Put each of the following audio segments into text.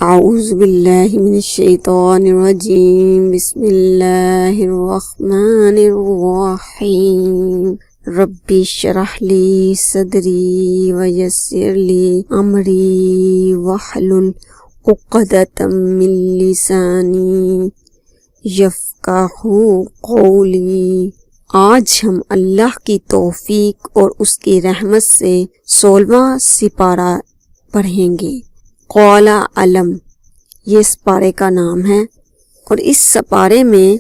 اعوذ باللہ من الشیطان الرجیم بسم اللہ الرحمن الرحیم رب اشرح لی صدری ویسر لی امری واحلل عقدۃ من لسانی یفقہوا قولی۔ آج ہم اللہ کی توفیق اور اس کی رحمت سے 16واں سپارہ پڑھیں گے۔ قال علم، یہ اس پارے کا نام ہے، اور اس سپارے میں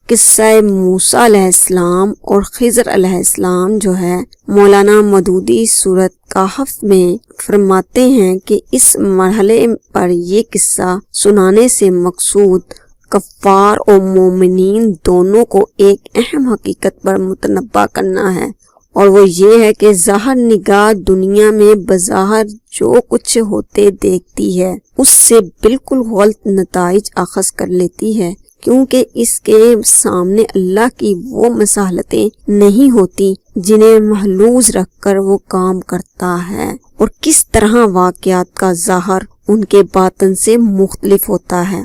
قصہ موسیٰ علیہ السلام اور خضر علیہ السلام جو ہے مولانا مودودی سورۃ کہف میں فرماتے ہیں کہ اس مرحلے پر یہ قصہ سنانے سے مقصود کفار اور مومنین دونوں کو ایک اہم حقیقت پر متنبہ کرنا ہے، اور وہ یہ ہے کہ ظاہر نگاہ دنیا میں بظاہر جو کچھ ہوتے دیکھتی ہے اس سے بالکل غلط نتائج اخذ کر لیتی ہے، کیونکہ اس کے سامنے اللہ کی وہ مصالحتیں نہیں ہوتی جنہیں محلوظ رکھ کر وہ کام کرتا ہے، اور کس طرح واقعات کا ظاہر ان کے باطن سے مختلف ہوتا ہے۔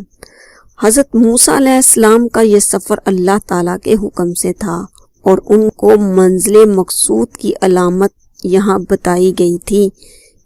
حضرت موسیٰ علیہ السلام کا یہ سفر اللہ تعالیٰ کے حکم سے تھا، اور ان کو منزل مقصود کی علامت یہاں بتائی گئی تھی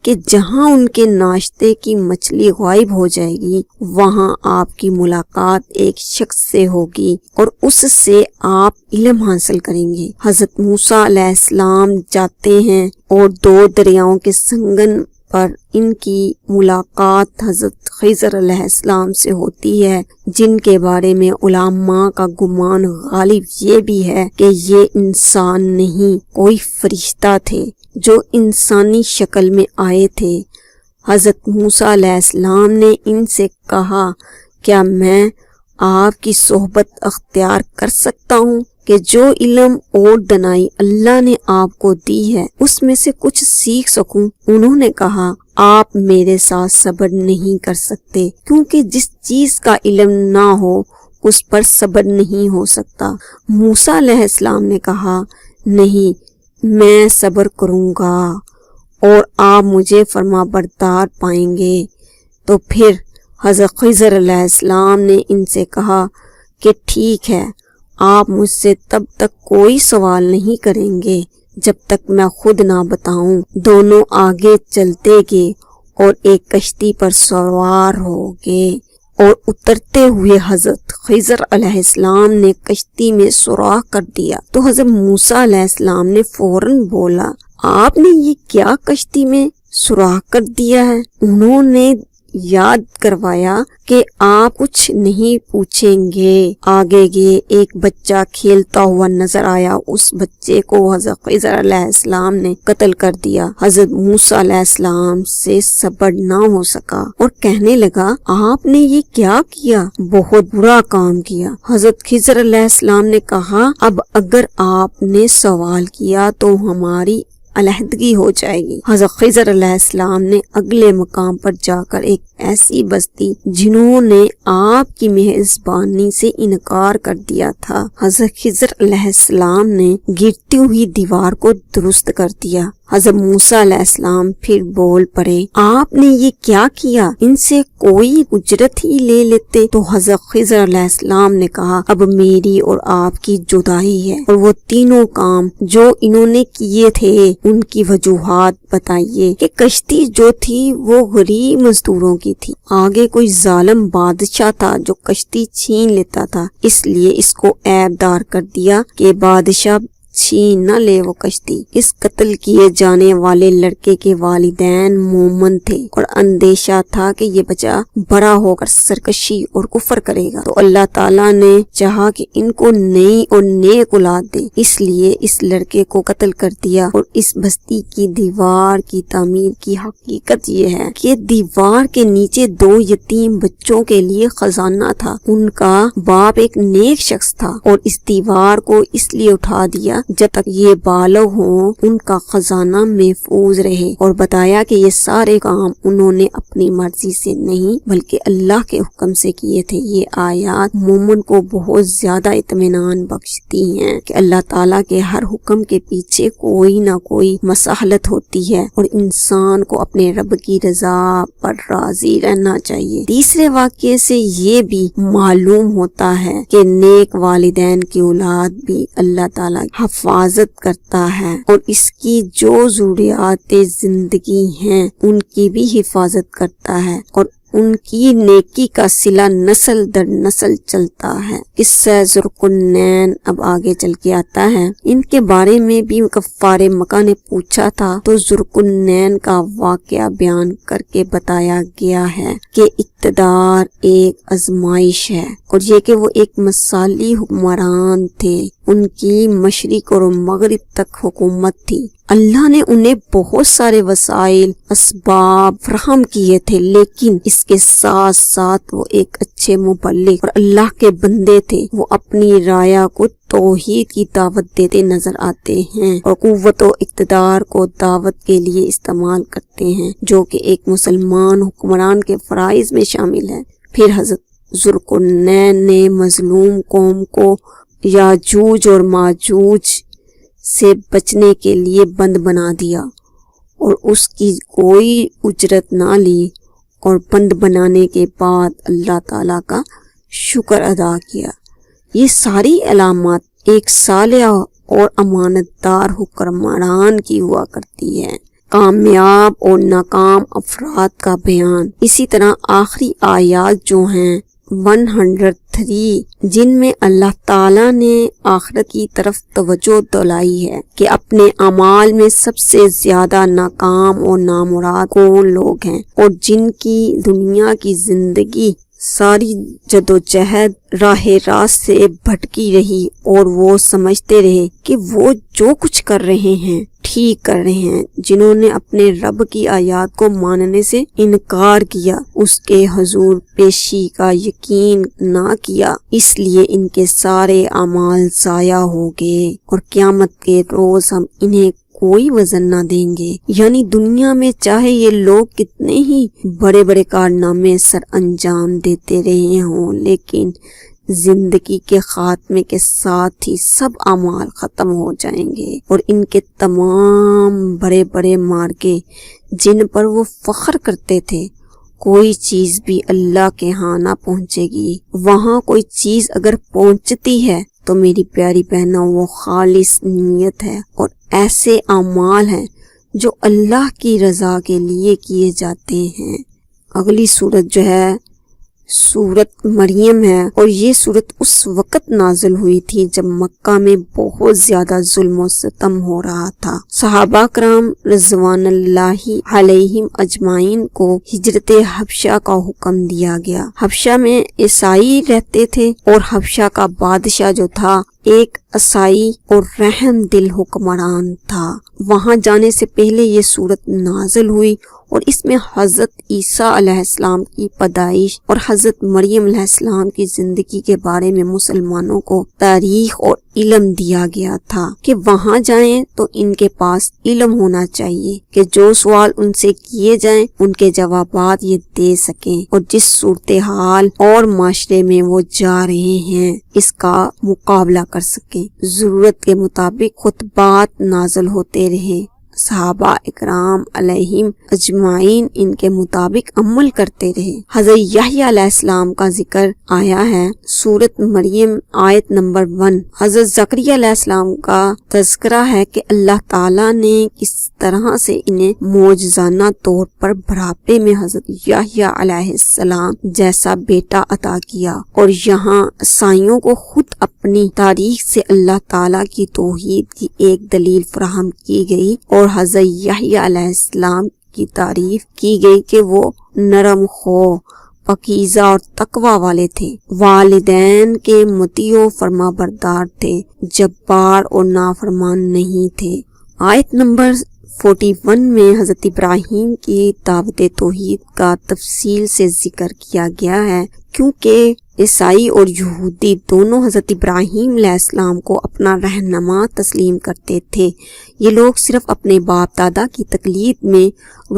کہ جہاں ان کے ناشتے کی مچھلی غائب ہو جائے گی وہاں آپ کی ملاقات ایک شخص سے ہوگی اور اس سے آپ علم حاصل کریں گے۔ حضرت موسیٰ علیہ السلام جاتے ہیں اور 2 دریاؤں کے سنگم پر ان کی ملاقات حضرت خضر علیہ السلام سے ہوتی ہے، جن کے بارے میں علماء کا گمان غالب یہ بھی ہے کہ یہ انسان نہیں، کوئی فرشتہ تھے جو انسانی شکل میں آئے تھے۔ حضرت موسیٰ علیہ السلام نے ان سے کہا، کیا میں آپ کی صحبت اختیار کر سکتا ہوں کہ جو علم اور دانائی اللہ نے آپ کو دی ہے اس میں سے کچھ سیکھ سکوں؟ انہوں نے کہا، آپ میرے ساتھ صبر نہیں کر سکتے، کیونکہ جس چیز کا علم نہ ہو اس پر صبر نہیں ہو سکتا۔ موسیٰ علیہ السلام نے کہا، نہیں، میں صبر کروں گا اور آپ مجھے فرما بردار پائیں گے۔ تو پھر حضرت خضر علیہ السلام نے ان سے کہا کہ ٹھیک ہے، آپ مجھ سے تب تک کوئی سوال نہیں کریں گے جب تک میں خود نہ بتاؤں۔ دونوں آگے چلتے گئے اور ایک کشتی پر سوار ہو گئے، اور اترتے ہوئے حضرت خضر علیہ السلام نے کشتی میں سوراخ کر دیا تو حضرت موسیٰ علیہ السلام نے فوراً بولا، آپ نے یہ کیا کشتی میں سوراخ کر دیا ہے؟ انہوں نے یاد کروایا کہ آپ کچھ نہیں پوچھیں گے۔ آگے گئے، ایک بچہ کھیلتا ہوا نظر آیا، اس بچے کو حضرت خضر علیہ السلام نے قتل کر دیا۔ حضرت موسیٰ علیہ السلام سے صبر نہ ہو سکا اور کہنے لگا، آپ نے یہ کیا کیا؟ بہت برا کام کیا۔ حضرت خضر علیہ السلام نے کہا، اب اگر آپ نے سوال کیا تو ہماری علیحدگی ہو جائے گی۔ حضرت خضر علیہ السلام نے اگلے مقام پر جا کر ایک ایسی بستی جنہوں نے آپ کی میزبانی سے انکار کر دیا تھا، حضرت خضر علیہ السلام نے گرتی ہوئی دیوار کو درست کر دیا۔ حضرت موسیٰ علیہ السلام پھر بول پڑے، آپ نے یہ کیا کیا؟ ان سے کوئی اجرت ہی لے لیتے۔ تو حضرت خضر علیہ السلام نے کہا، اب میری اور آپ کی جدائی ہے، اور وہ تینوں کام جو انہوں نے کیے تھے ان کی وجوہات بتائیے۔ کہ کشتی جو تھی وہ غریب مزدوروں کی تھی، آگے کوئی ظالم بادشاہ تھا جو کشتی چھین لیتا تھا، اس لیے اس کو عیب دار کر دیا کہ بادشاہ چھین نہ لے وہ کشتی۔ اس قتل کیے جانے والے لڑکے کے والدین مومن تھے، اور اندیشہ تھا کہ یہ بچہ بڑا ہو کر سرکشی اور کفر کرے گا، تو اللہ تعالیٰ نے چاہا کہ ان کو نئی اور نیک اولاد دے، اس لیے اس لڑکے کو قتل کر دیا۔ اور اس بستی کی دیوار کی تعمیر کی حقیقت یہ ہے کہ دیوار کے نیچے 2 یتیم بچوں کے لیے خزانہ تھا۔ ان کا باپ ایک نیک شخص تھا، اور اس دیوار کو اس لیے اٹھا دیا جب تک یہ بالغ ہوں ان کا خزانہ محفوظ رہے، اور بتایا کہ یہ سارے کام انہوں نے اپنی مرضی سے نہیں بلکہ اللہ کے حکم سے کیے تھے۔ یہ آیات مومن کو بہت زیادہ اطمینان بخشتی ہیں کہ اللہ تعالیٰ کے ہر حکم کے پیچھے کوئی نہ کوئی مصلحت ہوتی ہے اور انسان کو اپنے رب کی رضا پر راضی رہنا چاہیے۔ تیسرے واقعے سے یہ بھی معلوم ہوتا ہے کہ نیک والدین کی اولاد بھی اللہ تعالیٰ حفاظت کرتا ہے اور اس کی جو ضروریات زندگی ہیں ان کی بھی حفاظت کرتا ہے، اور ان کی نیکی کا صلہ نسل در نسل چلتا ہے۔ قصہ ذوالقرنین اب آگے چل کے آتا ہے۔ ان کے بارے میں بھی کفار مکہ نے پوچھا تھا تو ذوالقرنین کا واقعہ بیان کر کے بتایا گیا ہے کہ اقتدار ایک آزمائش ہے، اور یہ کہ وہ ایک مثالی حکمران تھے، ان کی مشرق اور مغرب تک حکومت تھی۔ اللہ نے انہیں بہت سارے وسائل اسباب فراہم کیے تھے، لیکن اس کے ساتھ ساتھ وہ ایک اچھے مبلغ اور اللہ کے بندے تھے۔ وہ اپنی رعایا کو توحید کی دعوت دیتے نظر آتے ہیں اور قوت و اقتدار کو دعوت کے لیے استعمال کرتے ہیں، جو کہ ایک مسلمان حکمران کے فرائض میں شامل ہے۔ پھر حضرت ذوالقرنین نے مظلوم قوم کو یاجوج اور ماجوج سے بچنے کے لیے بند بنا دیا اور اس کی کوئی اجرت نہ لی، اور بند بنانے کے بعد اللہ تعالیٰ کا شکر ادا کیا۔ یہ ساری علامات ایک صالح اور امانت دار حکمران کی ہوا کرتی ہے۔ کامیاب اور ناکام افراد کا بیان۔ اسی طرح آخری آیات جو ہیں 103 جن میں اللہ تعالیٰ نے آخرت کی طرف توجہ دلائی ہے کہ اپنے اعمال میں سب سے زیادہ ناکام اور نامراد کون لوگ ہیں، اور جن کی دنیا کی زندگی ساری جدوجہد راہ راست سے بھٹکی رہی اور وہ سمجھتے رہے کہ وہ جو کچھ کر رہے ہیں ٹھیک کر رہے ہیں۔ جنہوں نے اپنے رب کی آیات کو ماننے سے انکار کیا، اس کے حضور پیشی کا یقین نہ کیا، اس لیے ان کے سارے اعمال ضائع ہو گئے، اور قیامت کے روز ہم انہیں کوئی وزن نہ دیں گے۔ یعنی دنیا میں چاہے یہ لوگ کتنے ہی بڑے بڑے کارنامے سر انجام دیتے رہے ہوں، لیکن زندگی کے خاتمے کے ساتھ ہی سب اعمال ختم ہو جائیں گے، اور ان کے تمام بڑے بڑے مارکے جن پر وہ فخر کرتے تھے کوئی چیز بھی اللہ کے ہاں نہ پہنچے گی۔ وہاں کوئی چیز اگر پہنچتی ہے تو میری پیاری بہنوں وہ خالص نیت ہے، اور ایسے اعمال ہیں جو اللہ کی رضا کے لیے کیے جاتے ہیں۔ اگلی سورت جو ہے سورت مریم ہے، اور یہ سورت اس وقت نازل ہوئی تھی جب مکہ میں بہت زیادہ ظلم و ستم ہو رہا تھا۔ صحابہ کرام رضوان اللہ علیہم اجمعین کو ہجرت حبشہ کا حکم دیا گیا۔ حبشہ میں عیسائی رہتے تھے، اور حبشہ کا بادشاہ جو تھا ایک عیسائی اور رحم دل حکمران تھا۔ وہاں جانے سے پہلے یہ سورت نازل ہوئی، اور اس میں حضرت عیسیٰ علیہ السلام کی پیدائش اور حضرت مریم علیہ السلام کی زندگی کے بارے میں مسلمانوں کو تاریخ اور علم دیا گیا تھا کہ وہاں جائیں تو ان کے پاس علم ہونا چاہیے کہ جو سوال ان سے کیے جائیں ان کے جوابات یہ دے سکیں، اور جس صورتحال اور معاشرے میں وہ جا رہے ہیں اس کا مقابلہ کر سکیں۔ ضرورت کے مطابق خطبات نازل ہوتے رہے، صحابہ اکرام علیہم اجمعین ان کے مطابق عمل کرتے رہے۔ حضرت یحییٰ علیہ السلام کا ذکر آیا ہے سورت مریم آیت نمبر 1۔ حضرت زکریا علیہ السلام کا تذکرہ ہے کہ اللہ تعالیٰ نے کس طرح سے انہیں معجزانہ طور پر بڑھاپے میں حضرت یحییٰ علیہ السلام جیسا بیٹا عطا کیا، اور یہاں عیسائیوں کو خود اپنی تاریخ سے اللہ تعالیٰ کی توحید کی ایک دلیل فراہم کی گئی، اور حضرت یحییٰ علیہ السلام کی تعریف کی گئی کہ وہ نرم خو، پاکیزہ اور تقوی والے تھے، والدین کے مطیع و فرما بردار تھے، جبار اور نافرمان نہیں تھے۔ آیت نمبر 41 میں حضرت ابراہیم کی دعوت توحید کا تفصیل سے ذکر کیا گیا ہے کیونکہ عیسائی اور یہودی دونوں حضرت ابراہیم علیہ السلام کو اپنا رہنما تسلیم کرتے تھے۔ یہ لوگ صرف اپنے باپ دادا کی تقلید میں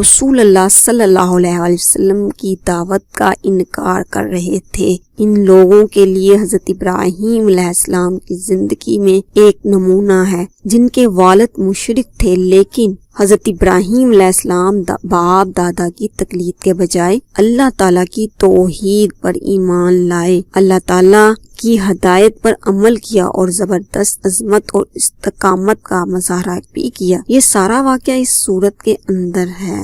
رسول اللہ صلی اللہ علیہ وآلہ وسلم کی دعوت کا انکار کر رہے تھے۔ ان لوگوں کے لیے حضرت ابراہیم علیہ السلام کی زندگی میں ایک نمونہ ہے، جن کے والد مشرک تھے، لیکن حضرت ابراہیم علیہ السلام باپ دادا کی تقلید کے بجائے اللہ تعالیٰ کی توحید پر ایمان لائے، اللہ تعالیٰ کی ہدایت پر عمل کیا اور زبردست عظمت اور استقامت کا مظاہرہ بھی کیا۔ یہ سارا واقعہ اس سورت کے اندر ہے۔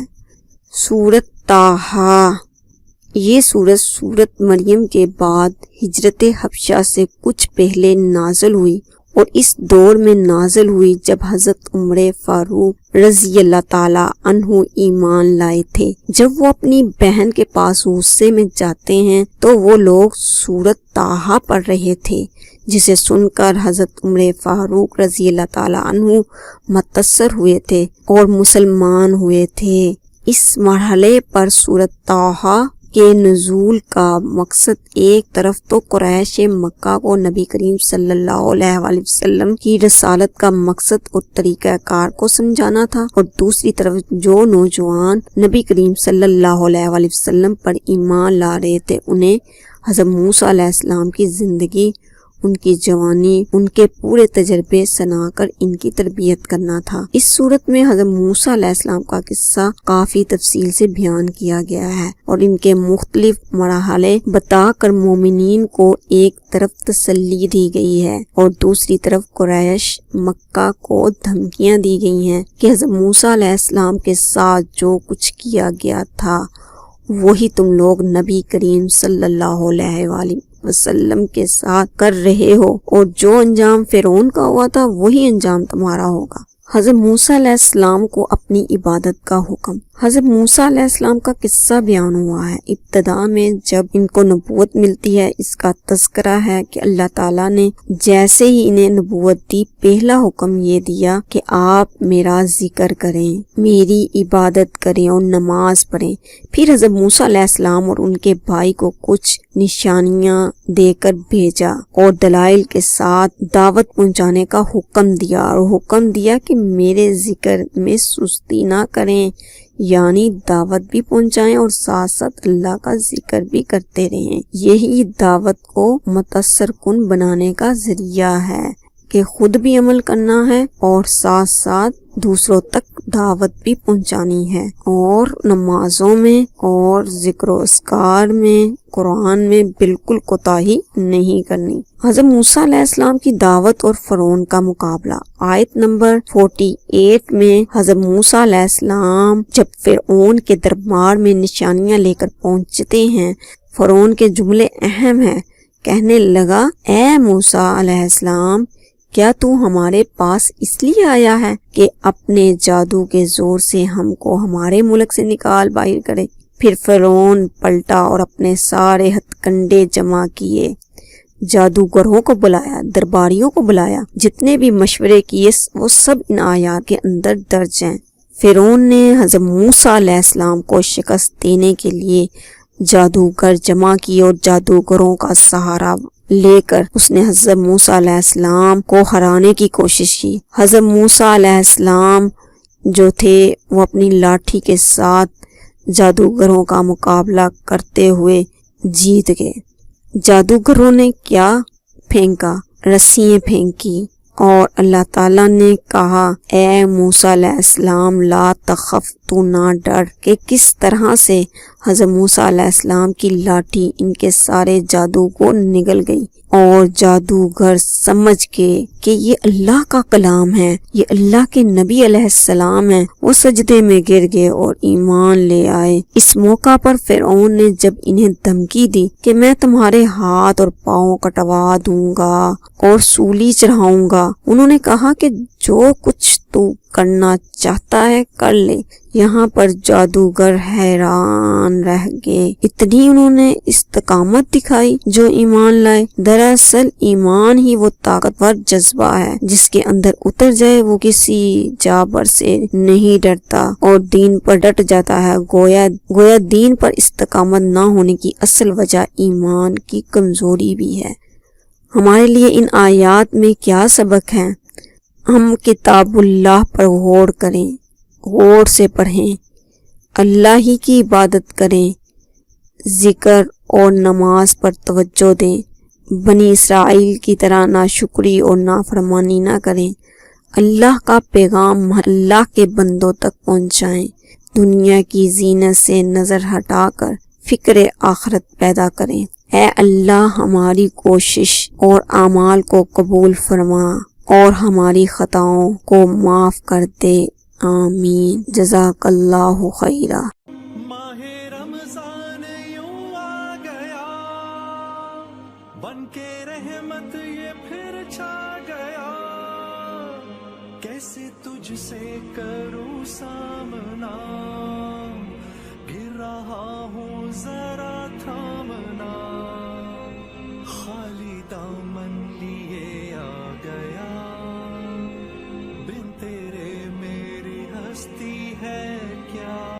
سورت طٰہٰ، یہ سورت مریم کے بعد ہجرت حبشہ سے کچھ پہلے نازل ہوئی اور اس دور میں نازل ہوئی جب حضرت عمر فاروق رضی اللہ تعالی عنہ ایمان لائے تھے۔ جب وہ اپنی بہن کے پاس غصے میں جاتے ہیں تو وہ لوگ سورت طٰہٰ پڑھ رہے تھے، جسے سن کر حضرت عمر فاروق رضی اللہ تعالی عنہ متاثر ہوئے تھے اور مسلمان ہوئے تھے۔ اس مرحلے پر سورت طٰہٰ کے نزول کا مقصد ایک طرف تو قریش مکہ کو نبی کریم صلی اللہ علیہ وآلہ وسلم کی رسالت کا مقصد اور طریقہ کار کو سمجھانا تھا، اور دوسری طرف جو نوجوان نبی کریم صلی اللہ علیہ وآلہ وسلم پر ایمان لا رہے تھے انہیں حضرت موسیٰ علیہ السلام کی زندگی، ان کی جوانی، ان کے پورے تجربے سنا کر ان کی تربیت کرنا تھا۔ اس صورت میں حضرت موسیٰ علیہ السلام کا قصہ کافی تفصیل سے بیان کیا گیا ہے اور ان کے مختلف مرحلے بتا کر مومنین کو ایک طرف تسلی دی گئی ہے اور دوسری طرف قریش مکہ کو دھمکیاں دی گئی ہیں کہ حضرت موسیٰ علیہ السلام کے ساتھ جو کچھ کیا گیا تھا وہی تم لوگ نبی کریم صلی اللہ علیہ وآلہ وسلم کے ساتھ کر رہے ہو، اور جو انجام فرعون کا ہوا تھا وہی انجام تمہارا ہوگا۔ حضرت موسیٰ علیہ السلام کو اپنی عبادت کا حکم۔ حضرت موسیٰ علیہ السلام کا قصہ بیان ہوا ہے۔ ابتدا میں جب ان کو نبوت ملتی ہے اس کا تذکرہ ہے کہ اللہ تعالیٰ نے جیسے ہی انہیں نبوت دی پہلا حکم یہ دیا کہ آپ میرا ذکر کریں، میری عبادت کریں اور نماز پڑھیں۔ پھر حضرت موسیٰ علیہ السلام اور ان کے بھائی کو کچھ نشانیاں دے کر بھیجا اور دلائل کے ساتھ دعوت پہنچانے کا حکم دیا، اور حکم دیا کہ میرے ذکر میں سستی نہ کریں، یعنی دعوت بھی پہنچائیں اور ساتھ ساتھ اللہ کا ذکر بھی کرتے رہیں۔ یہی دعوت کو متاثر کن بنانے کا ذریعہ ہے کہ خود بھی عمل کرنا ہے اور ساتھ ساتھ دوسروں تک دعوت بھی پہنچانی ہے، اور نمازوں میں اور ذکر و اذکار میں قرآن میں بالکل کوتاہی نہیں کرنی۔ حضرت موسیٰ علیہ السلام کی دعوت اور فرعون کا مقابلہ۔ آیت نمبر 48 میں حضرت موسیٰ علیہ السلام جب فرعون کے دربار میں نشانیاں لے کر پہنچتے ہیں، فرعون کے جملے اہم ہیں۔ کہنے لگا، اے موسیٰ علیہ السلام، کیا تو ہمارے پاس اس لیے آیا ہے کہ اپنے جادو کے زور سے ہم کو ہمارے ملک سے نکال باہر کرے؟ پھر فرعون پلٹا اور اپنے سارے ہتھ کنڈے جمع کیے، جادوگروں کو بلایا، درباریوں کو بلایا، جتنے بھی مشورے کیے وہ سب ان آیات کے اندر درج ہیں۔ فرعون نے حضرت موسیٰ علیہ السلام کو شکست دینے کے لیے جادوگر جمع کیے اور جادوگروں کا سہارا لے کر اس نے حضرت موسیٰ علیہ السلام کو ہرانے کی کوشش کی۔ حضرت موسیٰ علیہ السلام جو تھے وہ اپنی لاٹھی کے ساتھ جادوگروں کا مقابلہ کرتے ہوئے جیت گئے۔ جادوگروں نے کیا پھینکا؟ رسیاں پھینکی، اور اللہ تعالیٰ نے کہا، اے موسیٰ علیہ السلام لا تخف، تو نہ ڈر، کہ کس طرح سے حضرت موسیٰ علیہ السلام کی لاٹھی ان کے سارے جادو کو نگل گئی، اور جادوگر سمجھ کے کہ یہ اللہ کا کلام ہے، یہ اللہ کے نبی علیہ السلام ہے، وہ سجدے میں گر گئے اور ایمان لے آئے۔ اس موقع پر فرعون نے جب انہیں دھمکی دی کہ میں تمہارے ہاتھ اور پاؤں کٹوا دوں گا اور سولی چڑھاؤں گا، انہوں نے کہا کہ جو کچھ تو کرنا چاہتا ہے کر لے۔ یہاں پر جادوگر حیران رہ گئے، اتنی انہوں نے استقامت دکھائی جو ایمان لائے۔ دراصل ایمان ہی وہ طاقتور جذبہ ہے جس کے اندر اتر جائے وہ کسی جابر سے نہیں ڈرتا اور دین پر ڈٹ جاتا ہے۔ گویا دین پر استقامت نہ ہونے کی اصل وجہ ایمان کی کمزوری بھی ہے۔ ہمارے لیے ان آیات میں کیا سبق ہے؟ ہم کتاب اللہ پر غور کریں، غور سے پڑھیں، اللہ ہی کی عبادت کریں، ذکر اور نماز پر توجہ دیں، بنی اسرائیل کی طرح ناشکری اور نافرمانی نہ کریں، اللہ کا پیغام اللہ کے بندوں تک پہنچائیں، دنیا کی زینت سے نظر ہٹا کر فکر آخرت پیدا کریں۔ اے اللہ ہماری کوشش اور اعمال کو قبول فرما اور ہماری خطاؤں کو معاف کر دے، آمین۔ جزاک اللہ خیرہ۔ ماہ رمضان یوں آ گیا، بن کے رحمت یہ پھر چھا گیا، کیسے تجھ سے کروں سامنا، گر رہا ہوں ذرا تھامنا،